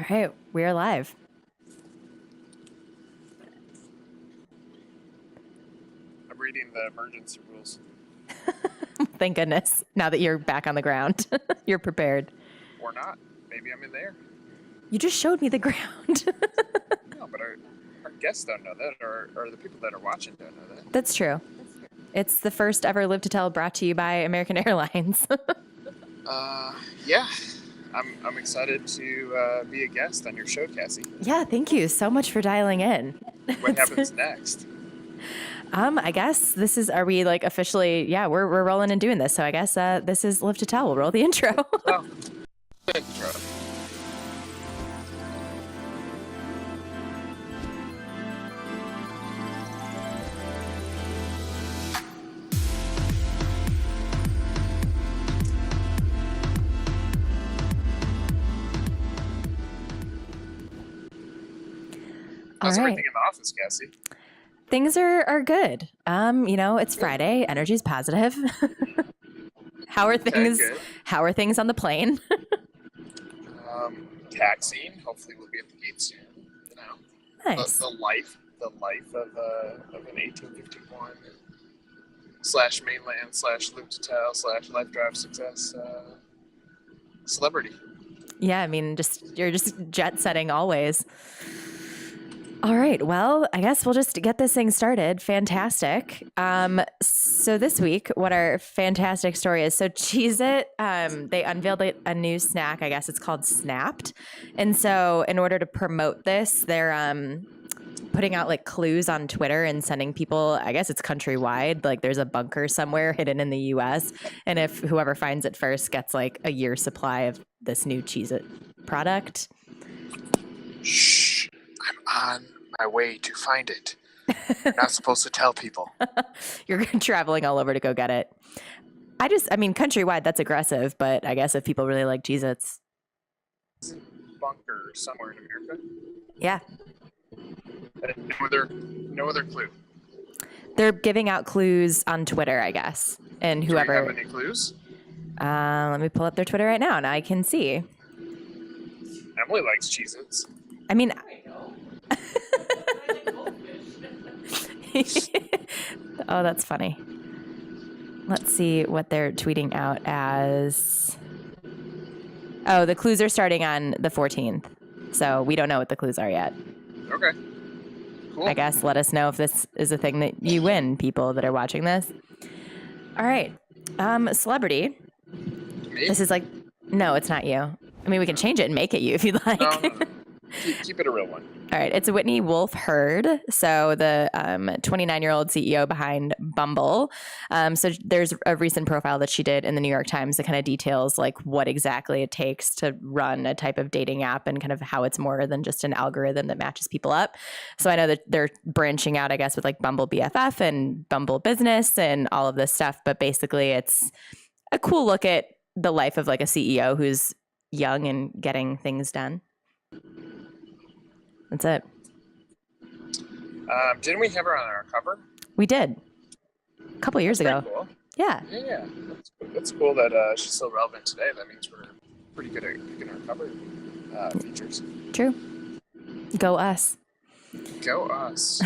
All right, we're live. I'm reading the emergency rules. Thank goodness. Now that you're back on the ground, you're prepared. Or not. Maybe I'm in there. You just showed me the ground. No, but our guests don't know that, or the people that are watching don't know that. That's true. It's the first ever Live to Tell brought to you by American Airlines. Yeah. I'm excited to be a guest on your show, Cassie. Yeah, thank you so much for dialing in. What happens next? I guess this is, are we like officially, yeah, we're rolling and doing this. So I guess this is Live to Tell. We'll roll the intro. Well, intro. How's everything in the office, Cassie? Things are good. It's Friday. Energy's positive. How are things? Okay, How are things on the plane? Taxiing. Hopefully, we'll be at the gate soon. You know, Nice. The life of an 1851 / mainland / live to tell / life drive success celebrity. Yeah, I mean, you're just jet setting always. All right. Well, I guess we'll just get this thing started. Fantastic. So this week, what our fantastic story is. So CHEEZIT, they unveiled a new snack. I guess it's called Snapped. And so in order to promote this, they're putting out like clues on Twitter and sending people, I guess it's countrywide, like there's a bunker somewhere hidden in the US. And if whoever finds it first gets like a year's supply of this new CHEEZIT product. Shh. I'm on my way to find it. You're not supposed to tell people. You're traveling all over to go get it. I mean, countrywide, that's aggressive, but I guess if people really like CHEEZITs. Bunker somewhere in America. Yeah. No other clue. They're giving out clues on Twitter, I guess. And whoever. Do you have any clues? Let me pull up their Twitter right now and I can see. Emily likes Cheez-Its. I mean, oh, that's funny. Let's see what they're tweeting out as. Oh, the clues are starting on the 14th. So we don't know what the clues are yet. Okay. Cool. I guess let us know if this is a thing that you win, people that are watching this. All right. Celebrity. Me? This is like, no, it's not you. I mean, we can change it and make it you if you'd like. No. Keep it a real one. All right. It's Whitney Wolfe Heard. So the 29-year-old CEO behind Bumble. So there's a recent profile that she did in the New York Times that kind of details like what exactly it takes to run a type of dating app and kind of how it's more than just an algorithm that matches people up. So I know that they're branching out, I guess, with like Bumble BFF and Bumble Business and all of this stuff. But basically it's a cool look at the life of like a CEO who's young and getting things done. That's it. Didn't we have her on our cover? We did. A couple years ago. Cool. Yeah. Yeah. That's cool that she's still relevant today. That means we're pretty good at picking our cover features. True. Go us. Go us.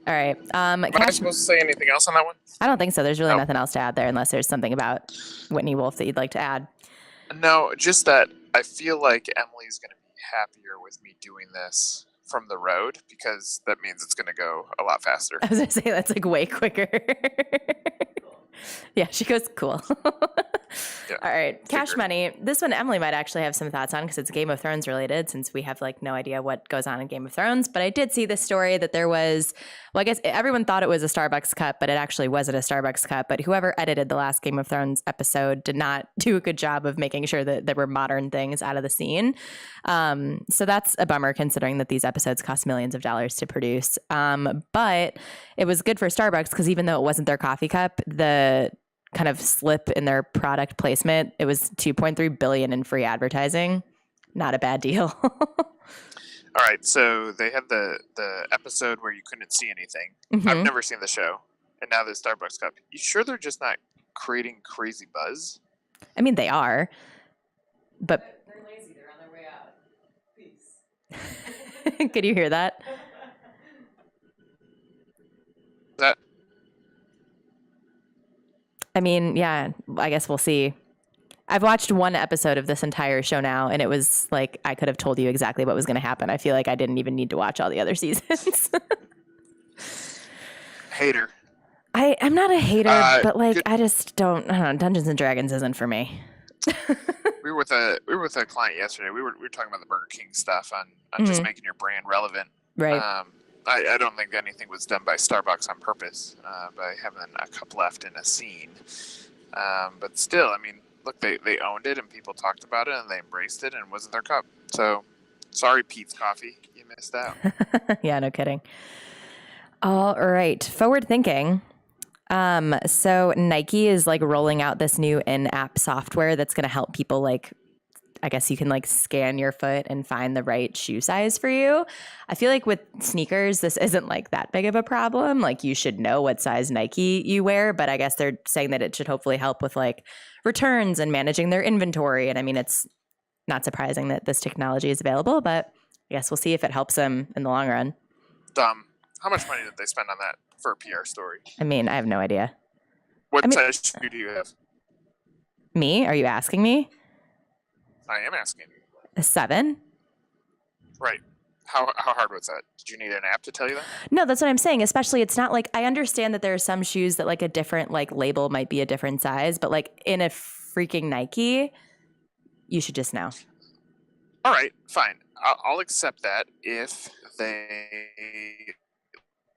All right. Am I supposed to say anything else on that one? I don't think so. There's really nothing else to add there unless there's something about Whitney Wolfe that you'd like to add. No, just that I feel like Emily's going to be happier with me doing this from the road because that means it's going to go a lot faster. I was going to say that's like way quicker. Yeah, she goes, cool. Yeah, all right. Cash Money. This one Emily might actually have some thoughts on because it's Game of Thrones related since we have like no idea what goes on in Game of Thrones. But I did see this story that there was, well, I guess everyone thought it was a Starbucks cup, but it actually wasn't a Starbucks cup. But whoever edited the last Game of Thrones episode did not do a good job of making sure that there were modern things out of the scene. So that's a bummer considering that these episodes cost millions of dollars to produce. But it was good for Starbucks because even though it wasn't their coffee cup, the kind of slip in their product placement, it was $2.3 billion in free advertising. Not a bad deal. All right, so they had the episode where you couldn't see anything. Mm-hmm. I've never seen the show, and now the Starbucks cup. You sure they're just not creating crazy buzz? I mean, they are, but they're lazy. They're on their way out. Could you hear that? That I mean, yeah, I guess we'll see. I've watched one episode of this entire show now, and it was like I could have told you exactly what was going to happen. I feel like I didn't even need to watch all the other seasons. hater. I'm not a hater, but like good. I just don't know. Dungeons and Dragons isn't for me. We were with a client yesterday. We were talking about the Burger King stuff on just making your brand relevant. Right. I don't think anything was done by Starbucks on purpose by having a cup left in a scene. But still, I mean, look, they owned it and people talked about it and they embraced it and it wasn't their cup. So sorry, Pete's Coffee, you missed out. Yeah, no kidding. All right, forward thinking. So Nike is like rolling out this new in-app software that's going to help people like, I guess you can like scan your foot and find the right shoe size for you. I feel like with sneakers, this isn't like that big of a problem. Like you should know what size Nike you wear, but I guess they're saying that it should hopefully help with like returns and managing their inventory. And I mean, it's not surprising that this technology is available, but I guess we'll see if it helps them in the long run. How much money did they spend on that for a PR story? I mean, I have no idea. What size shoe do you have? Me? Are you asking me? I am asking. A 7? Right. How hard was that? Did you need an app to tell you that? No, that's what I'm saying. Especially, it's not like I understand that there are some shoes that like a different like label might be a different size, but like in a freaking Nike, you should just know. All right, fine. I'll accept that if they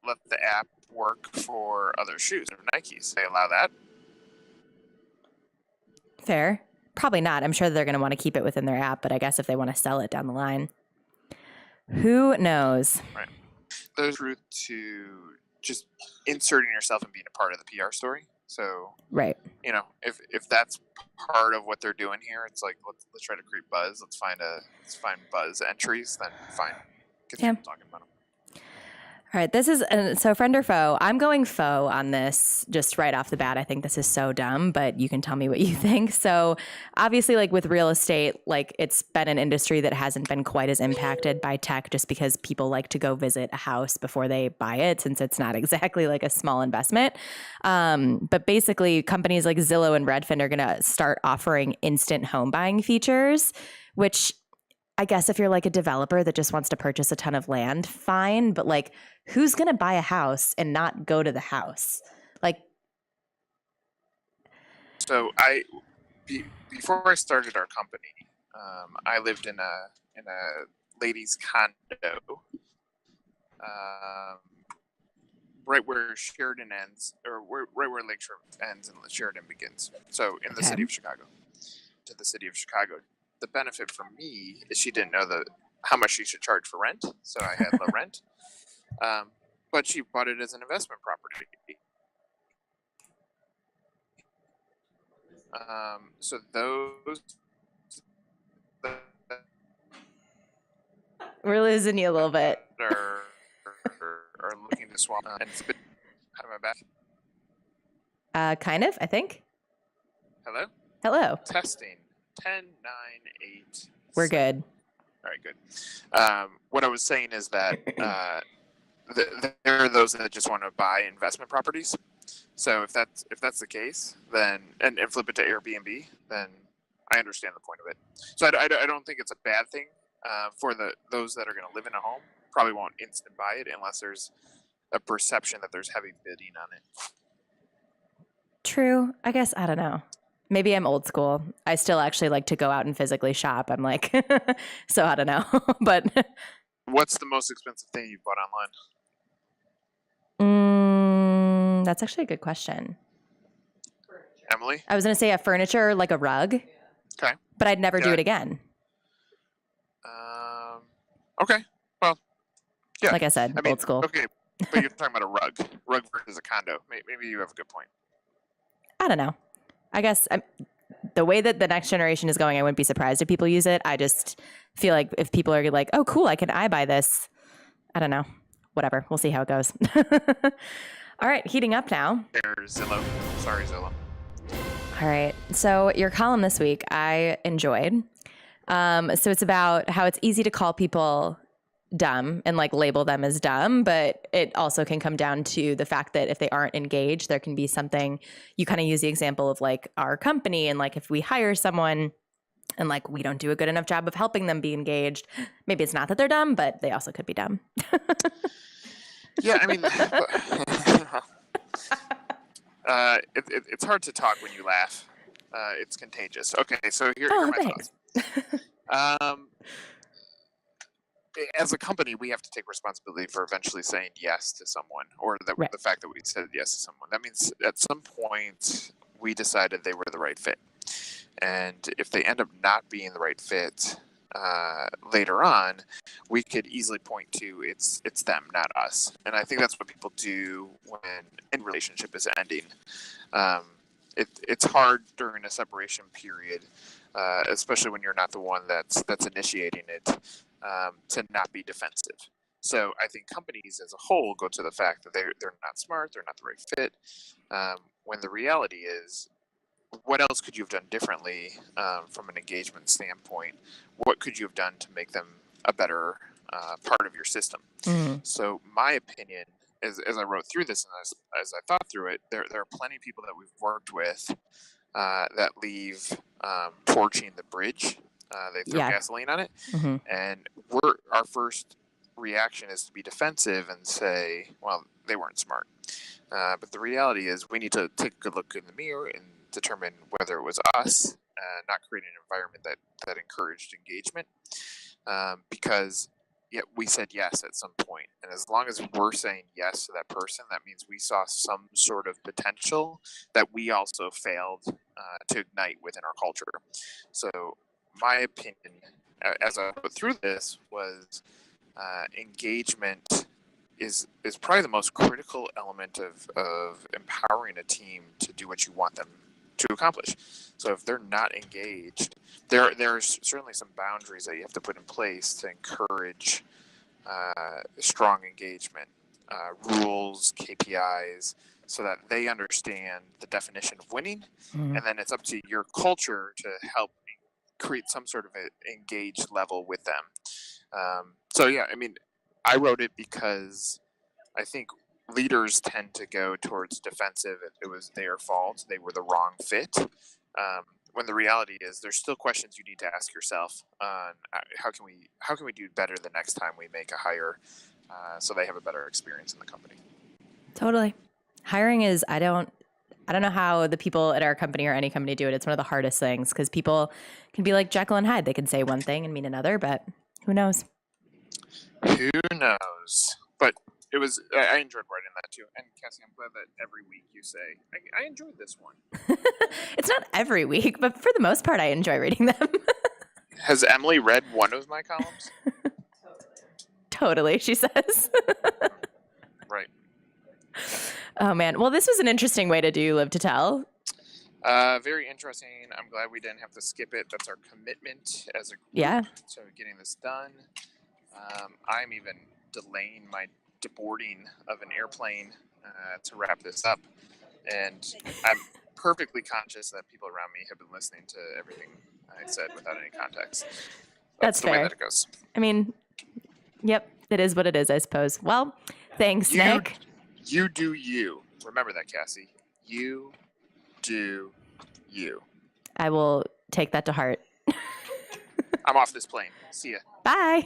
let the app work for other shoes or Nikes. They allow that. Fair. Probably not. I'm sure they're going to want to keep it within their app, but I guess if they want to sell it down the line, who knows? Right. There's route to just inserting yourself and being a part of the PR story. So, right. You know, if that's part of what they're doing here, it's like let's try to create buzz. Let's find buzz entries. Then fine. Get people talking about them. All right, this is so friend or foe. I'm going foe on this just right off the bat. I think this is so dumb, but you can tell me what you think. So obviously, like with real estate, like it's been an industry that hasn't been quite as impacted by tech just because people like to go visit a house before they buy it, since it's not exactly like a small investment. But basically, companies like Zillow and Redfin are going to start offering instant home buying features, which I guess if you're like a developer that just wants to purchase a ton of land, fine. But like, who's going to buy a house and not go to the house? Like, so before I started our company, I lived in a ladies' condo, right where Sheridan ends, or right where Lakeshore ends and Sheridan begins. So in the city of Chicago, to the city of Chicago. The benefit for me is she didn't know how much she should charge for rent, so I had low rent. But she bought it as an investment property. So those we're losing you a little bit. Are looking to swap, and it's a bit out of my back. Kind of, I think. Hello. Testing. 10, 9, 8. We're 7. Good. All right, good. What I was saying is that there are those that just want to buy investment properties. So if that's the case, then and flip it to Airbnb, then I understand the point of it. So I don't think it's a bad thing for those that are going to live in a home. Probably won't instant buy it unless there's a perception that there's heavy bidding on it. True. I guess I don't know. Maybe I'm old school. I still actually like to go out and physically shop. I'm like, so I don't know. But what's the most expensive thing you've bought online? That's actually a good question. Emily? I was going to say a furniture, like a rug. Okay. But I'd never do it again. Okay. Well, yeah. Like I said, old school. Okay. But you're talking about a rug versus a condo. Maybe you have a good point. I don't know. I guess the way that the next generation is going, I wouldn't be surprised if people use it. I just feel like if people are like, oh, cool, I buy this. I don't know. Whatever. We'll see how it goes. All right. Heating up now. There's Zillow. Sorry, Zillow. All right. So your column this week, I enjoyed. So it's about how it's easy to call people dumb and like label them as dumb, but it also can come down to the fact that if they aren't engaged, there can be something. You kind of use the example of like our company, and like if we hire someone and like we don't do a good enough job of helping them be engaged, maybe it's not that they're dumb, but they also could be dumb. Yeah, I mean, it's hard to talk when you laugh. It's contagious. Okay, so here are my Thanks. thoughts. As a company, we have to take responsibility for eventually saying yes to someone, or Right. the fact that we said yes to someone. That means at some point we decided they were the right fit. And if they end up not being the right fit later on, we could easily point to it's them, not us. And I think that's what people do when a relationship is ending. It's hard during a separation period, especially when you're not the one that's initiating it, to not be defensive. So I think companies as a whole go to the fact that they're not smart, they're not the right fit, when the reality is, what else could you have done differently from an engagement standpoint? What could you have done to make them a better part of your system? Mm-hmm. So my opinion, as I wrote through this and as I thought through it, there are plenty of people that we've worked with that leave torching the bridge. They throw gasoline on it. Mm-hmm. And our first reaction is to be defensive and say, well, they weren't smart. But the reality is we need to take a good look in the mirror and determine whether it was us not creating an environment that encouraged engagement, because we said yes at some point. And as long as we're saying yes to that person, that means we saw some sort of potential that we also failed to ignite within our culture. So my opinion, as I went through this, was engagement is probably the most critical element of empowering a team to do what you want them to accomplish. So if they're not engaged, there's certainly some boundaries that you have to put in place to encourage strong engagement, rules, KPIs, so that they understand the definition of winning. Mm-hmm. And then it's up to your culture to help create some sort of an engaged level with them. So yeah, I mean, I wrote it because I think leaders tend to go towards defensive. It was their fault. They were the wrong fit. When the reality is there's still questions you need to ask yourself on how can we do better the next time we make a hire, so they have a better experience in the company. Totally. Hiring is, I don't know how the people at our company or any company do it. It's one of the hardest things because people can be like Jekyll and Hyde. They can say one thing and mean another, but who knows? Who knows? But I enjoyed writing that too. And Cassie, I'm glad that every week you say, I enjoyed this one. It's not every week, but for the most part, I enjoy reading them. Has Emily read one of my columns? Totally, she says. Right. Oh, man. Well, this was an interesting way to do Live to Tell. Very interesting. I'm glad we didn't have to skip it. That's our commitment as a group. Yeah. So getting this done. I'm even delaying my deboarding of an airplane to wrap this up. And I'm perfectly conscious that people around me have been listening to everything I said without any context. That's the fair. way that it goes. I mean, yep, it is what it is, I suppose. Well, thanks, Nick. You do you. Remember that, Cassie. You do you. I will take that to heart. I'm off this plane. See ya. Bye.